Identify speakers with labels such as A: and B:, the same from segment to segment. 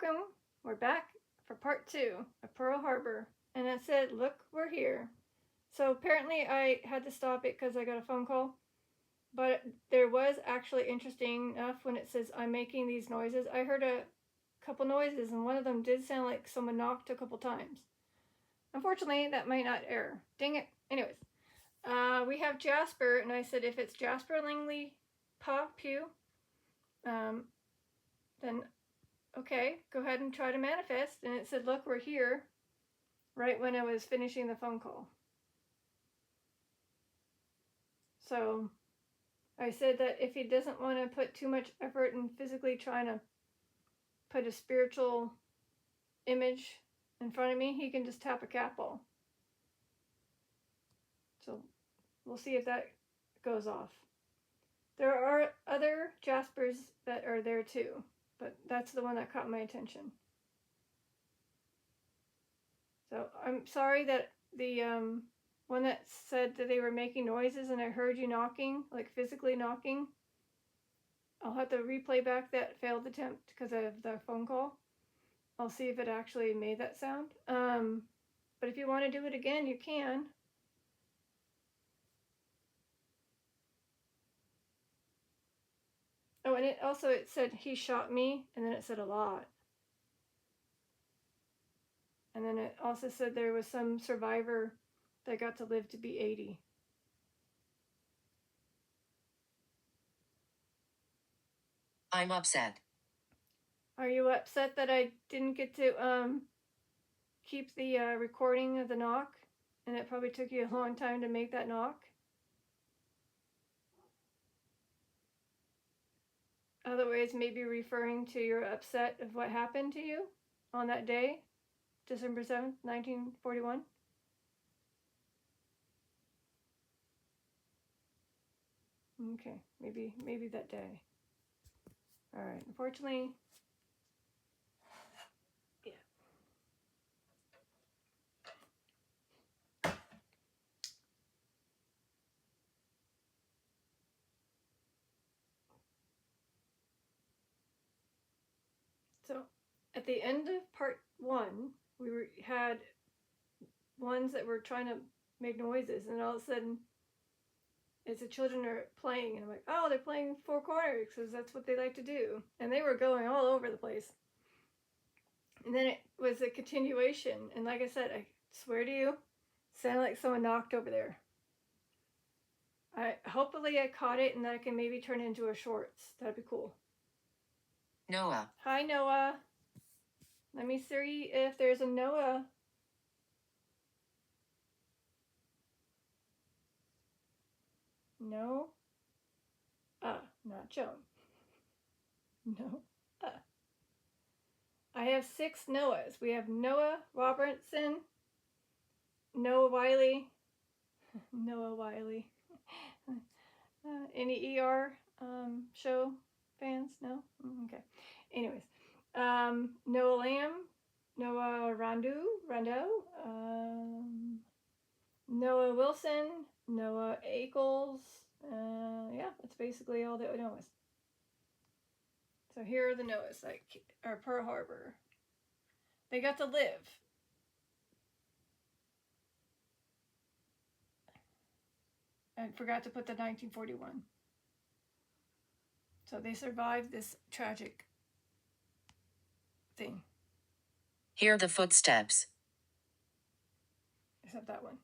A: welcome. We're back for part 2 of Pearl Harbor. And it said, look, we're here. So apparently I had to stop it because I got a phone call. But there was actually interesting enough when it says, I'm making these noises. I heard a couple noises, and one of them did sound like someone knocked a couple times. Unfortunately, that might not air. Dang it. Anyways, we have Jasper, and I said, if it's Jasper Langley Pugh, then okay, go ahead and try to manifest. And it said, look, we're here, right when I was finishing the phone call. So I said that if he doesn't want to put too much effort in physically trying to put a spiritual image in front of me, he can just tap a cat ball. So we'll see if that goes off. There are other Jaspers that are there too, but that's the one that caught my attention. So I'm sorry that the one that said that they were making noises and I heard you knocking, like physically knocking. I'll have to replay back that failed attempt because of the phone call. I'll see if it actually made that sound. But if you want to do it again, you can. Oh, and it said he shot me, and then it said a lot. And then it also said there was some survivor that got to live to be 80.
B: I'm upset.
A: Are you upset that I didn't get to keep the recording of the knock? And it probably took you a long time to make that knock? Otherwise, maybe referring to your upset of what happened to you on that day, December 7th, 1941. Okay, maybe that day. All right, unfortunately, yeah. So at the end of part 1, we had ones that were trying to make noises, and all of a sudden, as the children are playing, and I'm like, oh, they're playing Four Corners because that's what they like to do, and they were going all over the place. And then it was a continuation, and like I said, I swear to you, sounded like someone knocked over there. Hopefully I caught it and that I can maybe turn it into a shorts. That'd be cool.
B: Noah.
A: Hi, Noah. Let me see if there's a Noah. No. Not Joan. No. I have 6 Noahs. We have Noah Robertson, Noah Wiley, Noah Wiley. Any ER show fans? No? Okay. Anyways, Noah Lamb, Noah Rondeau, Noah Wilson, Noah Ackles. Yeah, that's basically all the Noahs. So here are the Noahs, like our Pearl Harbor. They got to live. I forgot to put the 1941. So they survived this tragic thing.
B: Hear the footsteps.
A: Except that one.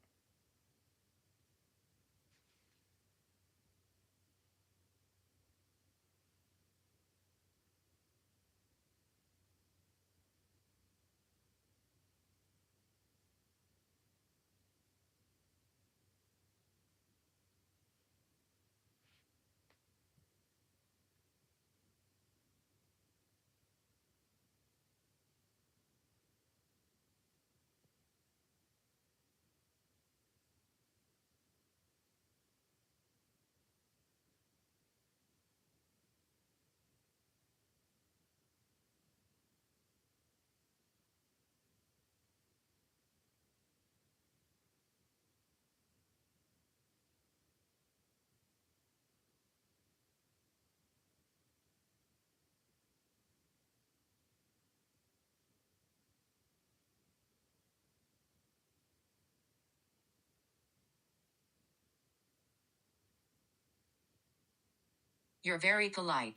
B: You're very polite.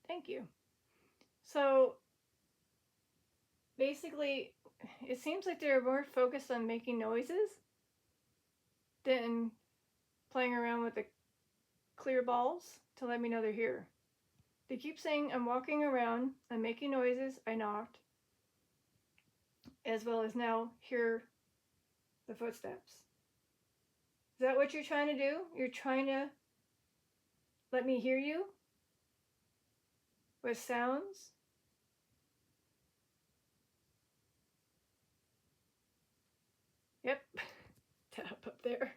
A: Thank you. So basically, it seems like they're more focused on making noises than playing around with the clear balls to let me know they're here. They keep saying, I'm walking around, I'm making noises, I knocked, as well as now hear the footsteps. Is that what you're trying to do? You're trying to let me hear you with sounds? Yep. Tap up there.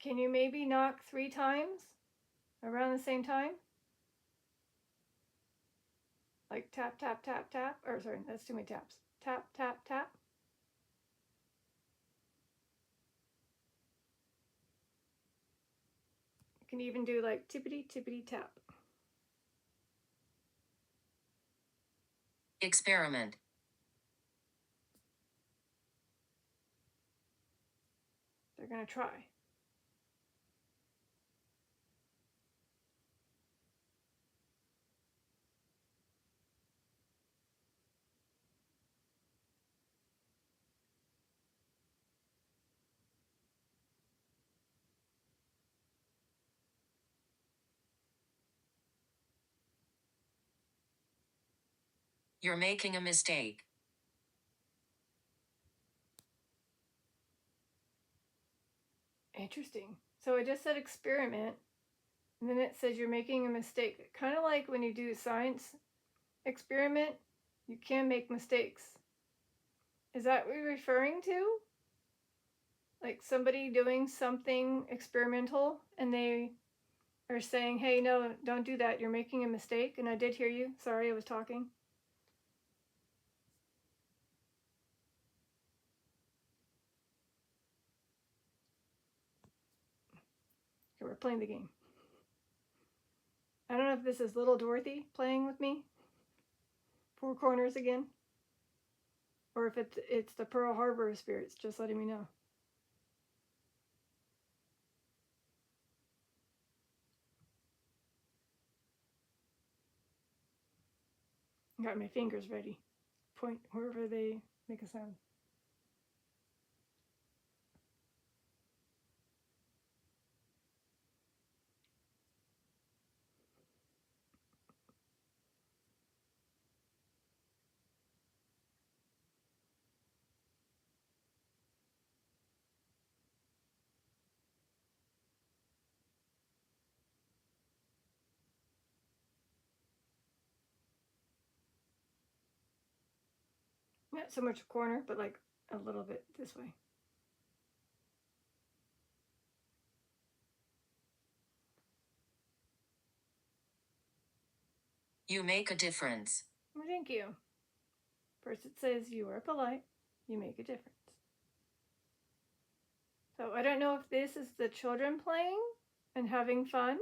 A: Can you maybe knock 3 times around the same time? Like tap, tap, tap, tap. Or sorry, that's too many taps. Tap, tap, tap. You can even do like tippity, tippity, tap.
B: Experiment.
A: They're going to try.
B: You're making a mistake.
A: Interesting. So I just said experiment, and then it says you're making a mistake. Kind of like when you do a science experiment, you can make mistakes. Is that what you're referring to? Like somebody doing something experimental and they are saying, hey, no, don't do that. You're making a mistake. And I did hear you. Sorry, I was talking. Okay, we're playing the game. I don't know if this is little Dorothy playing with me. 4 corners again. Or if it's the Pearl Harbor spirits just letting me know. Got my fingers ready. Point wherever they make a sound. Not so much a corner, but like a little bit this way.
B: You make a difference.
A: Well, thank you. First it says you are polite, you make a difference. So I don't know if this is the children playing and having fun.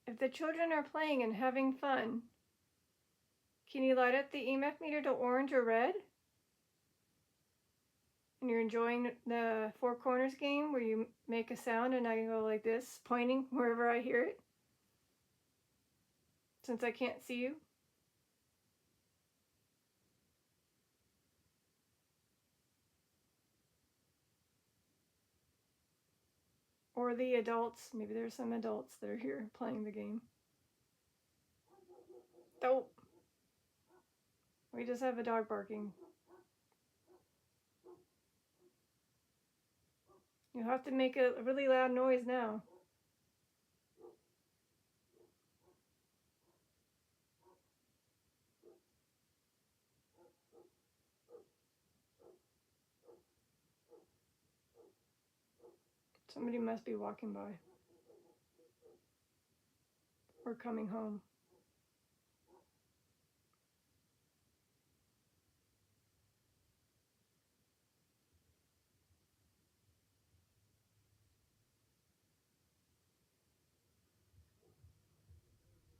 A: If the children are playing and having fun, can you light up the EMF meter to orange or red? And you're enjoying the 4 corners game where you make a sound and I can go like this, pointing wherever I hear it. Since I can't see you. Or the adults, maybe there's some adults that are here playing the game. Dope. We just have a dog barking. You have to make a really loud noise now. Somebody must be walking by. Or coming home.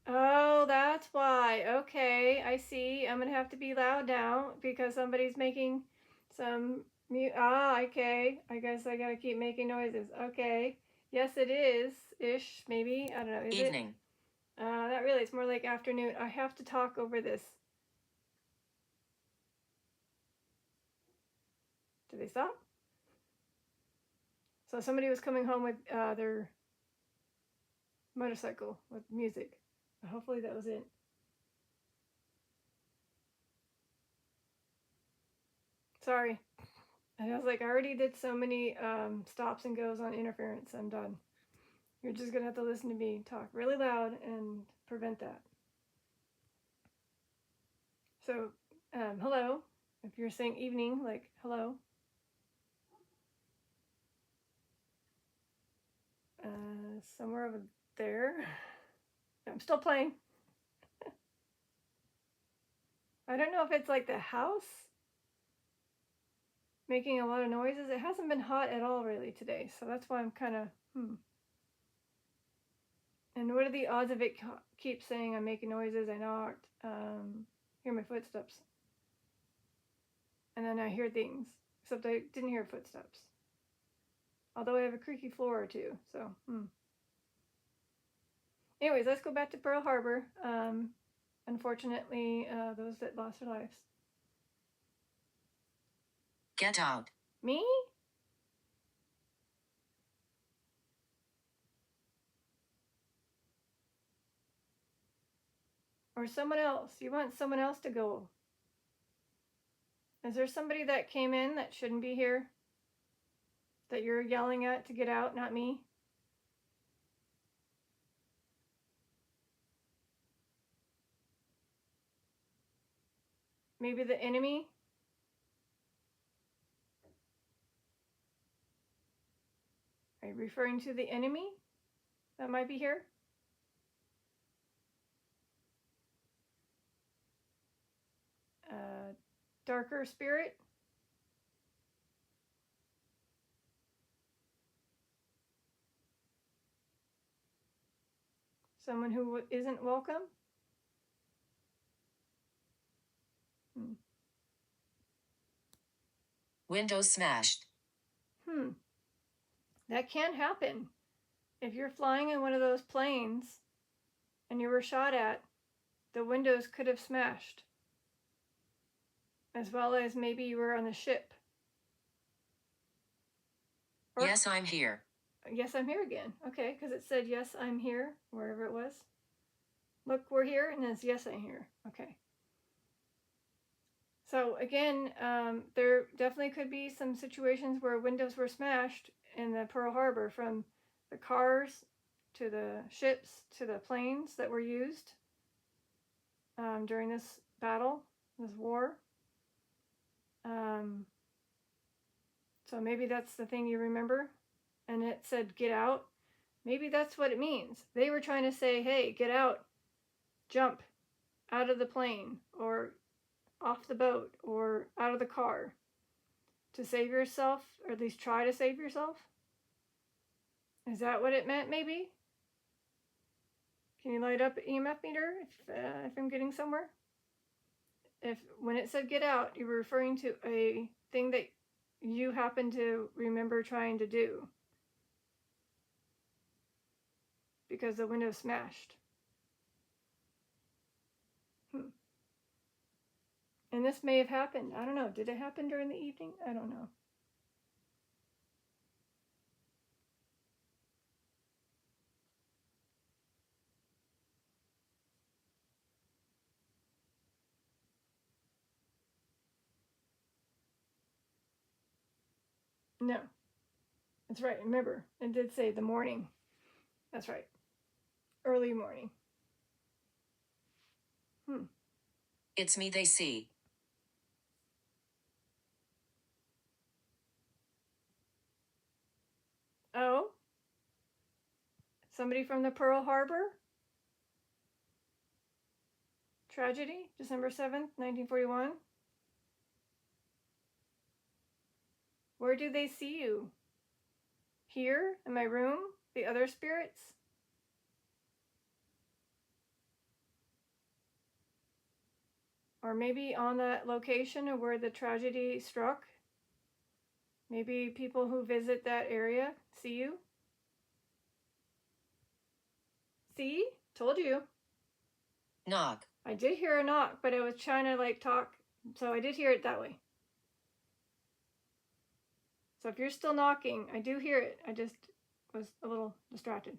A: Oh, that's why. Okay, I see. I'm gonna have to be loud now because somebody's making some okay. I guess I gotta keep making noises. Okay. Yes, it is ish. Maybe I don't know. Is
B: Evening.
A: it? Not really. It's more like afternoon. I have to talk over this. Did they stop? So somebody was coming home with their motorcycle with music. Hopefully that was it. Sorry. And I was like, I already did so many stops and goes on interference. I'm done. You're just going to have to listen to me talk really loud and prevent that. So, hello. If you're saying evening, like, hello. Somewhere over there. I'm still playing. I don't know if it's like the house making a lot of noises. It hasn't been hot at all really today, so that's why I'm kind of And what are the odds of it keep saying I'm making noises? I knocked. Hear my footsteps. And then I hear things, except I didn't hear footsteps. Although I have a creaky floor or two, so Anyways, let's go back to Pearl Harbor. Unfortunately, those that lost their lives.
B: Get out.
A: Me? Or someone else? You want someone else to go? Is there somebody that came in that shouldn't be here? That you're yelling at to get out, not me? Maybe the enemy? Are you referring to the enemy that might be here? Darker spirit? Someone who isn't welcome?
B: Windows smashed.
A: That can happen. If you're flying in one of those planes and you were shot at, the windows could have smashed. As well as maybe you were on the ship.
B: Or, yes, I'm here.
A: Yes, I'm here again. Okay, because it said, yes, I'm here, wherever it was. Look, we're here, and it's, yes, I'm here. Okay. So again, there definitely could be some situations where windows were smashed in the Pearl Harbor, from the cars to the ships to the planes that were used during this battle, this war. So maybe that's the thing you remember, and it said get out. Maybe that's what it means. They were trying to say, hey, get out, jump out of the plane or off the boat or out of the car to save yourself, or at least try to save yourself. Is that what it meant? Maybe. Can you light up EMF meter if I'm getting somewhere? If when it said get out, you were referring to a thing that you happen to remember trying to do because the window smashed. And this may have happened. I don't know. Did it happen during the evening? I don't know. No. That's right. Remember, it did say the morning. That's right. Early morning.
B: It's me they see.
A: Oh? Somebody from the Pearl Harbor tragedy, December 7th, 1941. Where do they see you? Here, in my room? The other spirits? or maybe on that location of where the tragedy struck. Maybe people who visit that area see you. See? Told you.
B: Knock.
A: I did hear a knock, but I was trying to like talk, so I did hear it that way. So if you're still knocking, I do hear it. I just was a little distracted.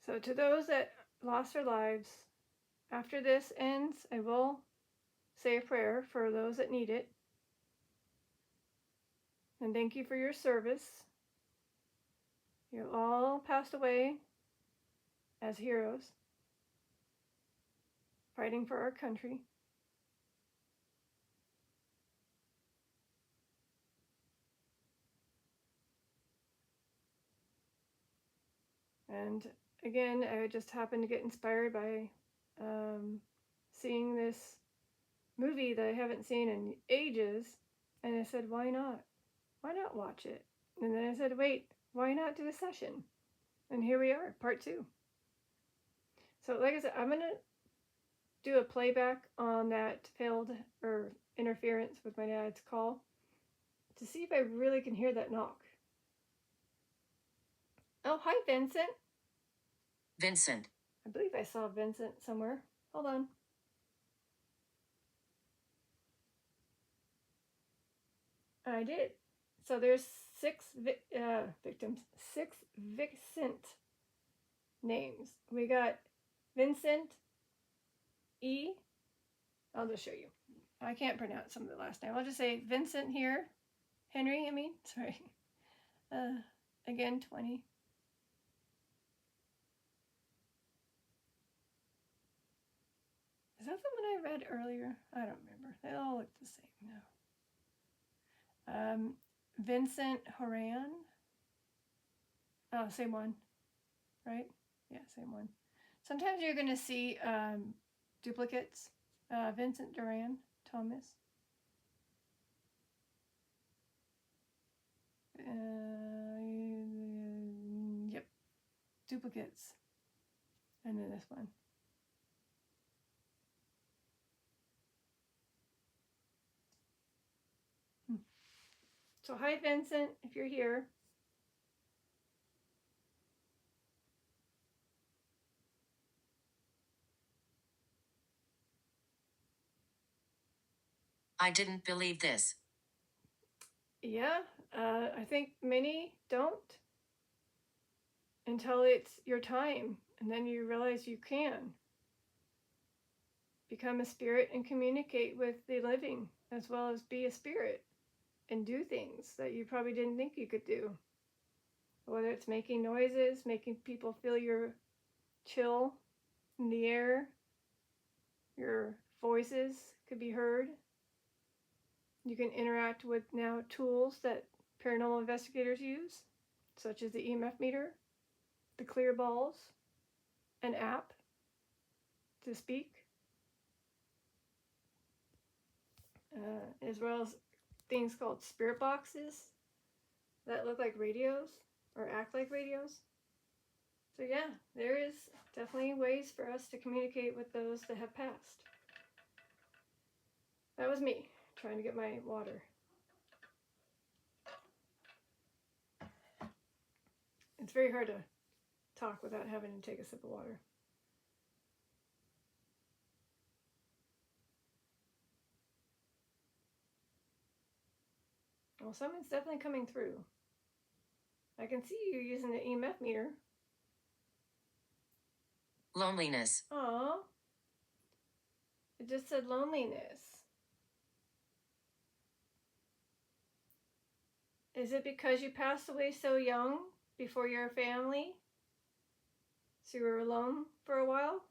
A: So to those that lost their lives, after this ends, I will say a prayer for those that need it. And thank you for your service. You all passed away as heroes, fighting for our country. And again, I just happened to get inspired by seeing this movie that I haven't seen in ages. And I said, why not? Why not watch it? And then I said, wait, why not do a session? And here we are, part 2. So like I said, I'm going to do a playback on that failed or interference with my dad's call to see if I really can hear that knock. Oh, hi, Vincent.
B: Vincent.
A: I believe I saw Vincent somewhere. Hold on. I did. So there's 6 victims, 6 Vincent names. We got Vincent E. I'll just show you. I can't pronounce some of the last name. I'll just say Vincent here. Henry, sorry. Again, 20. Is that the one I read earlier? I don't remember. They all look the same now. Vincent Horan. Oh, same one, right? Yeah, same one. Sometimes you're going to see duplicates. Vincent Duran Thomas. Yep, duplicates. And then this one. So hi, Vincent, if you're here.
B: I didn't believe this.
A: Yeah, I think many don't until it's your time, and then you realize you can become a spirit and communicate with the living, as well as be a spirit and do things that you probably didn't think you could do. Whether it's making noises, making people feel your chill in the air, your voices could be heard. You can interact with now tools that paranormal investigators use, such as the EMF meter, the clear balls, an app to speak, as well as things called spirit boxes that look like radios or act like radios. So yeah, there is definitely ways for us to communicate with those that have passed. That was me trying to get my water. It's very hard to talk without having to take a sip of water. Well, someone's definitely coming through. I can see you using the EMF meter.
B: Loneliness.
A: Aw. It just said loneliness. Is it because you passed away so young before your family? So you were alone for a while?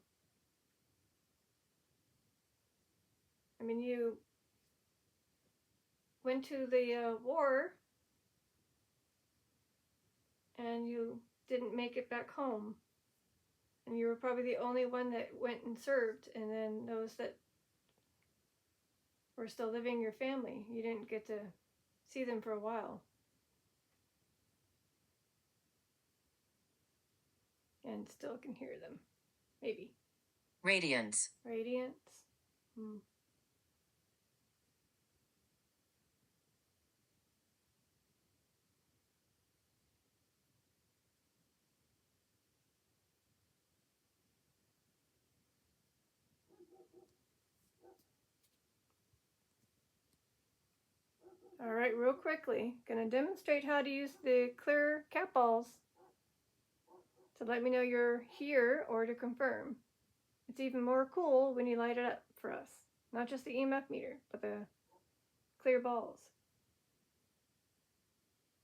A: I mean, you went to the war and you didn't make it back home. And you were probably the only one that went and served, and then those that were still living your family, you didn't get to see them for a while. And still can hear them. Maybe.
B: Radiance.
A: Radiance. Hmm. All right, real quickly, gonna demonstrate how to use the clear cat balls to let me know you're here or to confirm. It's even more cool when you light it up for us. Not just the EMF meter, but the clear balls.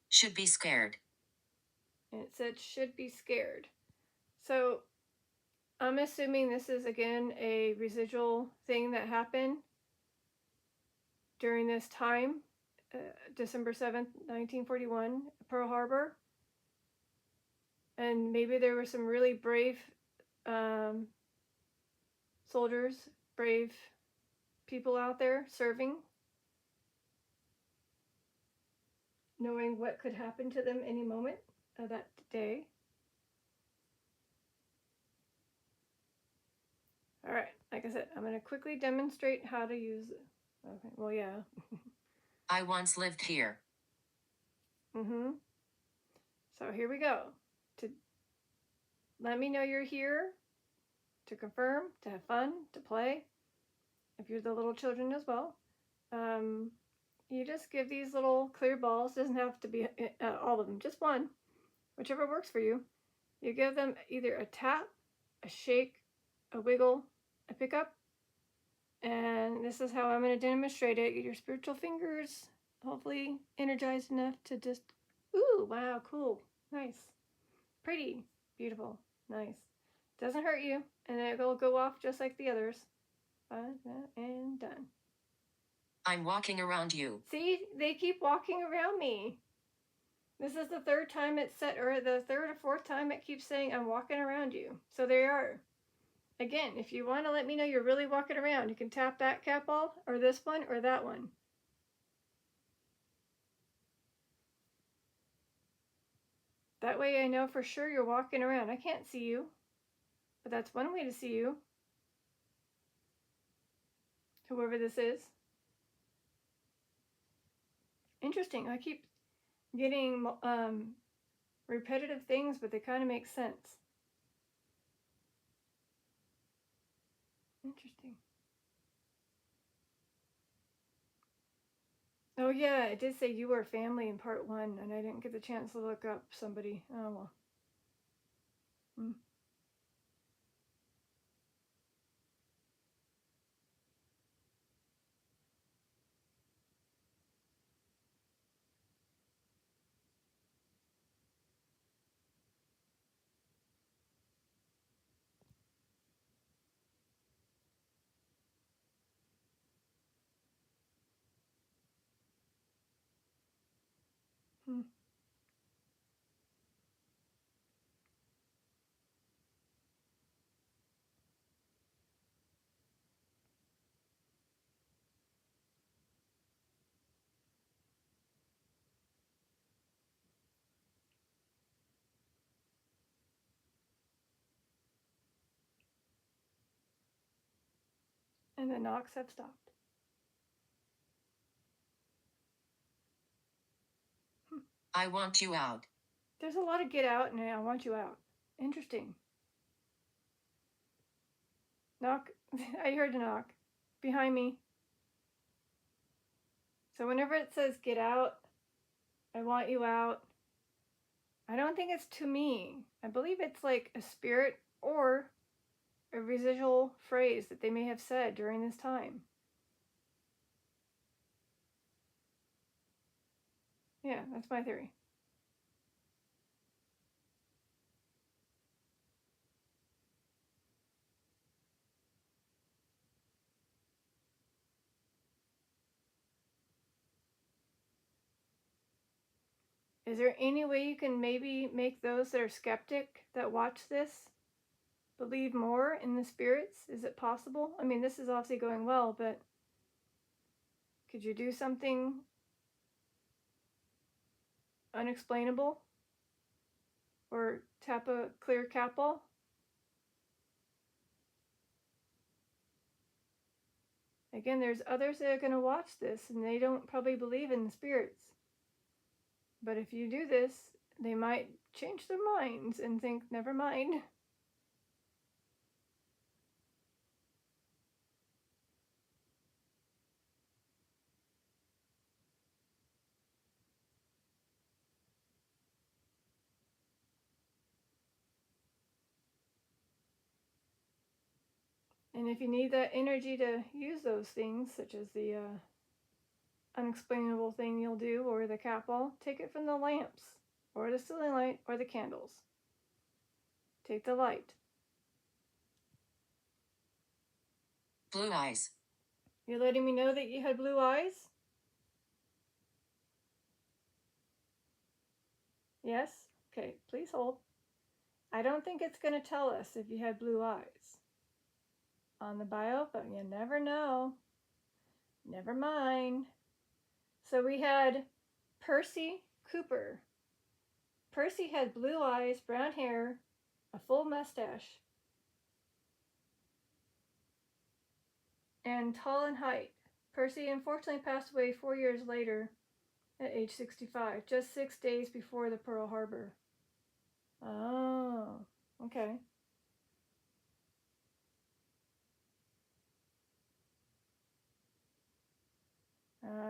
B: Should be scared.
A: And it said should be scared. So I'm assuming this is again a residual thing that happened during this time, December 7th, 1941, Pearl Harbor. And maybe there were some really brave soldiers, brave people out there serving, knowing what could happen to them any moment of that day. All right, like I said, I'm going to quickly demonstrate how to use it. Okay, well, yeah.
B: I once lived here.
A: So here we go. To let me know you're here, to confirm, to have fun, to play. If you're the little children as well, you just give these little clear balls. Doesn't have to be all of them, just one, whichever works for you. You give them either a tap, a shake, a wiggle, a pick up, and this is how I'm going to demonstrate it. Get your spiritual fingers hopefully energized enough to just, ooh, wow, cool, nice, pretty, beautiful, nice. Doesn't hurt you, and it will go off just like the others. And done.
B: I'm walking around you.
A: See, they keep walking around me. This is the third time it's said, or the third or fourth time it keeps saying I'm walking around you. So they are. Again, if you want to let me know you're really walking around, you can tap that cat ball, or this one, or that one. That way I know for sure you're walking around. I can't see you, but that's one way to see you. Whoever this is. Interesting. I keep getting repetitive things, but they kind of make sense. Interesting. Oh yeah, it did say you were family in part 1, and I didn't get the chance to look up somebody. Oh well. And the knocks have stopped.
B: I want you out.
A: There's a lot of get out and I want you out. Interesting. Knock. I heard a knock. Behind me. So whenever it says get out, I want you out, I don't think it's to me. I believe it's like a spirit or a residual phrase that they may have said during this time. Yeah, that's my theory. Is there any way you can maybe make those that are skeptic that watch this believe more in the spirits? Is it possible? I mean, this is obviously going well, but could you do something unexplainable? Or tap a clear cat ball? Again, there's others that are going to watch this and they don't probably believe in the spirits. But if you do this, they might change their minds and think, never mind. And if you need that energy to use those things, such as the unexplainable thing you'll do, or the cat ball, take it from the lamps, or the ceiling light, or the candles. Take the light.
B: Blue eyes.
A: You're letting me know that you had blue eyes? Yes? Okay, please hold. I don't think it's going to tell us if you had blue eyes on the bio, but you never know. Never mind. So we had Percy Cooper. Percy had blue eyes, brown hair, a full mustache, and tall in height. Percy unfortunately passed away 4 years later at age 65, just 6 days before the Pearl Harbor. Oh, okay.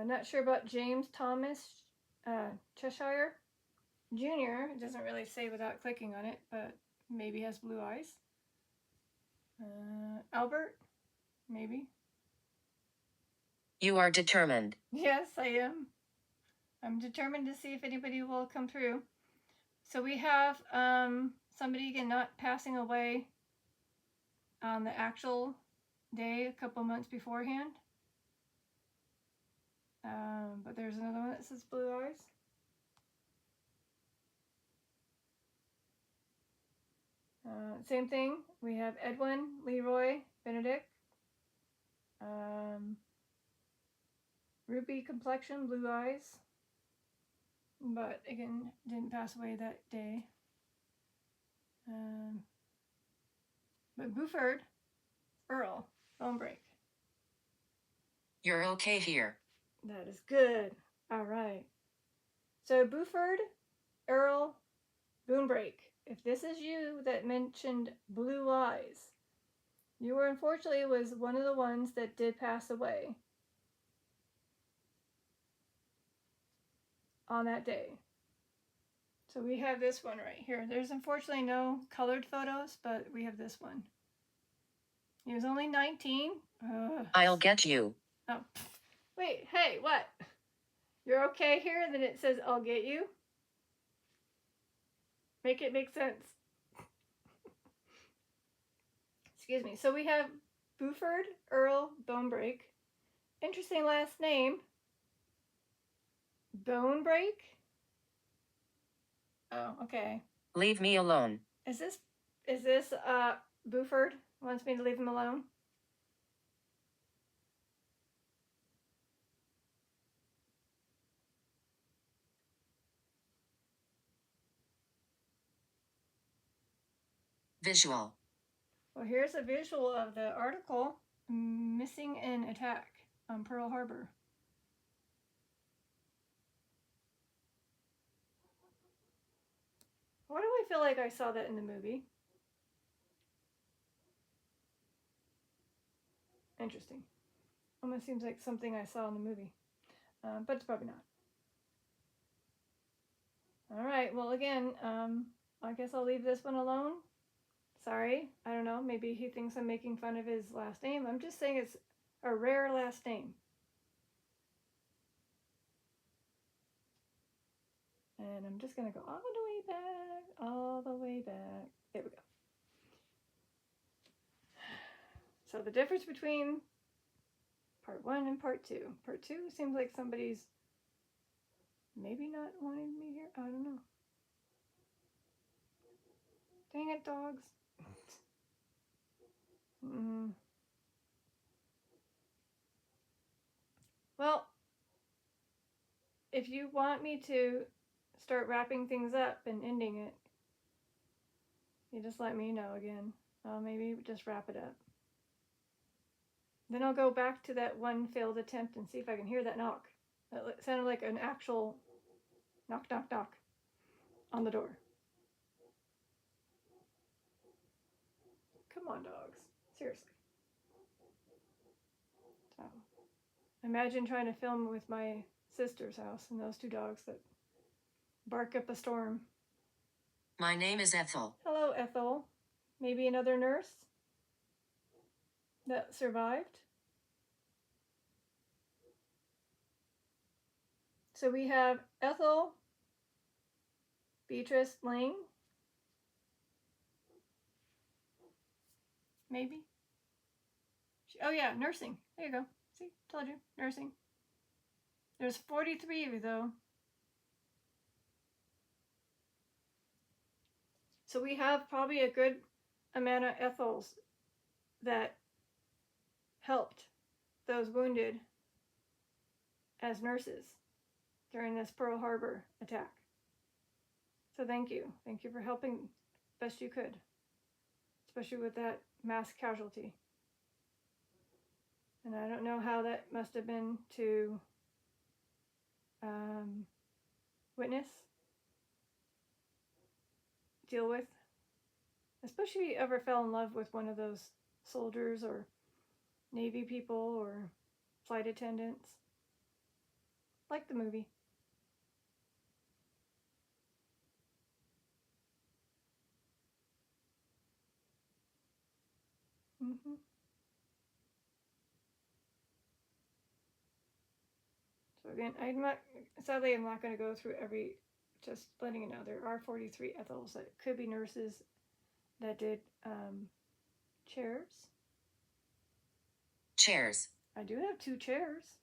A: Not sure about James Thomas Cheshire Jr. It doesn't really say without clicking on it, but maybe has blue eyes. Albert, maybe.
B: You are determined.
A: Yes, I am. I'm determined to see if anybody will come through. So we have somebody again not passing away on the actual day a couple months beforehand. But there's another one that says blue eyes. Same thing. We have Edwin Leroy Benedict. Ruby complexion, blue eyes. But again, didn't pass away that day. But Buford Earl Bonebreak.
B: You're okay here.
A: That is good. All right. So Buford Earl Boonbrake, if this is you that mentioned blue eyes, you were unfortunately was one of the ones that did pass away on that day. So we have this one right here. There's unfortunately no colored photos, but we have this one. He was only 19.
B: I'll get you.
A: Oh, wait, hey, what? You're okay here? And then it says, I'll get you? Make it make sense. Excuse me. So we have Buford Earl Bonebreak. Interesting last name. Bonebreak? Oh, okay.
B: Leave me alone.
A: Is this Buford wants me to leave him alone?
B: Visual.
A: Well, here's a visual of the article, Missing in Attack on Pearl Harbor. Why do I feel like I saw that in the movie? Interesting. Almost seems like something I saw in the movie. But it's probably not. Alright, well again, I guess I'll leave this one alone. Sorry, I don't know, maybe he thinks I'm making fun of his last name. I'm just saying it's a rare last name. And I'm just going to go all the way back, all the way back. There we go. So the difference between part 1 and part 2. Part 2 seems like somebody's maybe not wanting me here. I don't know. Dang it, dogs. Well, if you want me to start wrapping things up and ending it, you just let me know again. I'll maybe just wrap it up. Then I'll go back to that one failed attempt and see if I can hear that knock. It sounded like an actual knock, knock, knock on the door. Come on, dogs. Seriously. So, imagine trying to film with my sister's house and those two dogs that bark up a storm.
B: My name is Ethel.
A: Hello, Ethel. Maybe another nurse that survived? So we have Ethel Beatrice Lang. Maybe. Oh yeah, nursing. There you go. See, told you, nursing. There's 43 of you though. So we have probably a good amount of Ethels that helped those wounded as nurses during this Pearl Harbor attack. So thank you. Thank you for helping best you could, especially with that mass casualty. And I don't know how that must have been to witness, deal with, especially if you ever fell in love with one of those soldiers or Navy people or flight attendants. Like the movie. Mm-hmm. So again, sadly I'm not going to go through every, just letting you know, there are 43 Ethels that could be nurses that did chairs.
B: Chairs.
A: I do have 2 chairs.